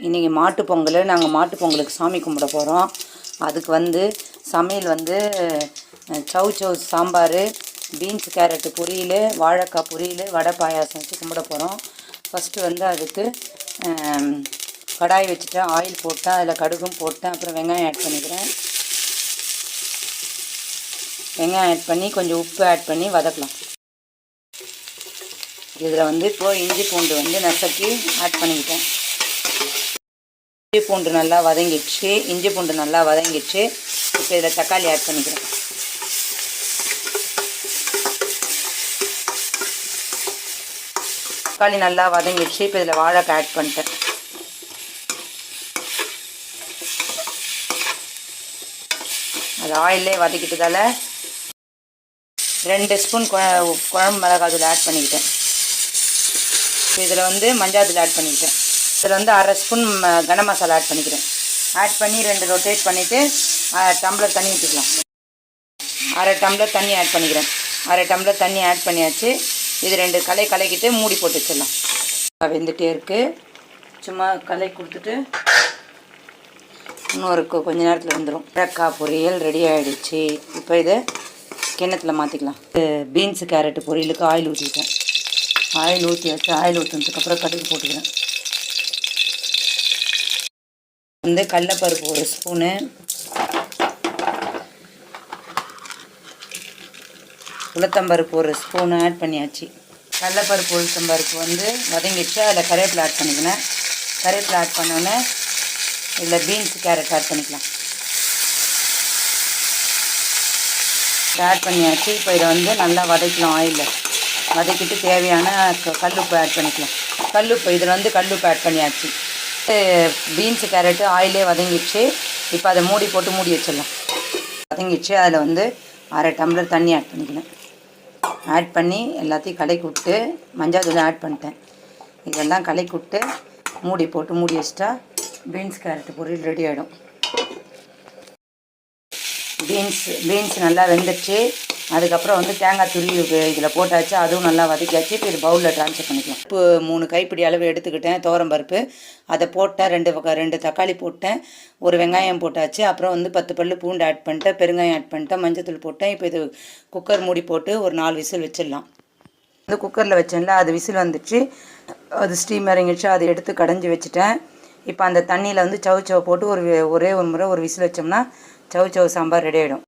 இன்றைக்கி மாட்டுப் பொங்கல். நாங்கள் மாட்டுப் பொங்கலுக்கு சாமி கும்பிட போகிறோம். அதுக்கு வந்து சமையல் வந்து சௌ சௌ சாம்பார், பீன்ஸ் கேரட்டு பொரியல், வாழைக்காய் பொரியல், வடை பாயாசம் வச்சு கும்பிட போகிறோம். ஃபஸ்ட்டு வந்து அதுக்கு கடாய் வச்சுட்டேன், ஆயில் போட்டேன், அதில் கடுகும் போட்டேன், அப்புறம் வெங்காயம் ஆட் பண்ணிக்கிறேன். வெங்காயம் ஆட் பண்ணி கொஞ்சம் உப்பு ஆட் பண்ணி வதக்கலாம். இதில் வந்து இப்போது இஞ்சி பூண்டு வந்து நசுக்கி ஆட் பண்ணிக்கிட்டேன். இஞ்சி பூண்டு நல்லா வதங்கிடுச்சு. இப்போ இதில் தக்காளி ஆட் பண்ணிக்கிறேன். தக்காளி நல்லா வதங்கிடுச்சு. இப்போ இதில் வாழைக்காய் ஆட் பண்ணிட்டேன். அது ஆயிலே வதக்கிட்டதால் 2 ஸ்பூன் குழம்பு மிளகாய் தூள் ஆட் பண்ணிக்கிட்டேன். இப்போ இதில் வந்து மஞ்சள் தூள் ஆட் பண்ணிக்கிட்டேன். இதில் வந்து 1/2 ஸ்பூன் கனம் மசாலா ஆட் பண்ணிக்கிறேன். ஆட் பண்ணி 2 ரொட்டேட் பண்ணிவிட்டு டம்ளர் தண்ணி ஊற்றிக்கலாம். 1/2 டம்ளர் தண்ணி ஆட் பண்ணிக்கிறேன். 1/2 டம்ளர் தண்ணி ஆட் பண்ணியாச்சு. இது 2 கலக்கிட்டு மூடி போட்டு வச்சிடலாம். வெந்துகிட்டே இருக்குது. சும்மா கொடுத்துட்டு இன்னொரு கொஞ்ச நேரத்தில் வந்துடும். வாழைக்காய் பொரியல் ரெடி ஆகிடுச்சு. இப்போ இதை கிண்ணத்தில் மாற்றிக்கலாம். பீன்ஸு கேரட்டு பொரியலுக்கு ஆயில் ஊற்றிக்கிட்டேன். ஆயில் ஊற்றியாச்சு. ஆயில் ஊற்றினதுக்கப்புறம் கடுகு போட்டுக்கிறேன். வந்து கடலைப்பருப்பு 1 ஸ்பூனு, உளுத்தம்பருப்பு 1 ஸ்பூனு ஆட் பண்ணியாச்சு. கடலைப்பருப்பு உளுத்தம்பருப்பு வந்து வதங்கிடுச்சு. அதில் கருவேப்பிலை ஆட் பண்ணிக்கிறேன். கருவேப்பிலை ஆட் பண்ணோன்னே இதில் பீன்ஸ் கேரட் ஆட் பண்ணிக்கலாம். ஆட் பண்ணியாச்சு. இப்போ இதை வந்து நல்லா வதக்கலாம். ஆயிலில் வதக்கிட்டு தேவையான கல்லுப்பு ஆட் பண்ணிக்கலாம். கல்லுப்பு இதில் வந்து கல்லுப்பு ஆட் பண்ணியாச்சு. பீன்ஸு கேரட்டு ஆயிலே வதங்கிடுச்சு. இப்போ அதை மூடி போட்டு மூடி வச்சிடலாம். வதங்கிடுச்சு. அதில் வந்து 1/2 டம்ளர் தண்ணி ஆட் பண்ணிக்கிறேன். ஆட் பண்ணி எல்லாத்தையும் கலக்கி விட்டு மஞ்சள் தூள் ஆட் பண்ணிட்டேன். இதெல்லாம் கலக்கி விட்டு மூடி போட்டு மூடி வச்சிட்டா பீன்ஸ் கேரட்டு பொரியல் ரெடி ஆகிடும். பீன்ஸ் நல்லா வெந்துடுச்சு. அதுக்கப்புறம் வந்து தேங்காய் துருவி இதில் போட்டாச்சு. அதுவும் நல்லா வதக்கியாச்சு. இப்போ இது பவுலில் ட்ரான்ஸ்ஃபர் பண்ணிக்கலாம். இப்போ 3 கைப்பிடி அளவு எடுத்துக்கிட்டேன் துவரம்பருப்பு. அதை போட்டேன். 2 தக்காளி போட்டேன். 1 வெங்காயம் போட்டாச்சு. அப்புறம் வந்து 10 பல்லு பூண்டு ஆட் பண்ணிட்டேன். பெருங்காயம் ஆட் பண்ணிட்டேன். மஞ்சத்தூள் போட்டேன். இப்போ இது குக்கர் மூடி போட்டு ஒரு 4 விசில் வச்சிடலாம். வந்து குக்கரில் வச்சேன்ல, அது விசில் வந்துடுச்சு. அது ஸ்டீம் இறங்கிடுச்சு. அதை எடுத்து கடைஞ்சி வச்சுட்டேன். இப்போ அந்த தண்ணியில் வந்து சௌ போட்டு ஒரே ஒரு முறை ஒரு விசில் வச்சோம்னா சௌ சாம்பார் ரெடி ஆகிடும்.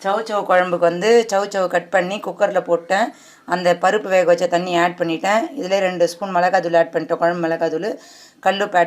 சௌ குழம்புக்கு வந்து சௌ கட் பண்ணி குக்கரில் போட்டேன். அந்த பருப்பு வேக வச்ச தண்ணி ஆட் பண்ணிட்டேன். இதில் 2 ஸ்பூன் மிளகாய் தூள் ஆட் பண்ணிட்டேன். குழம்பு மிளகாய் தூள், கல்லுப்பு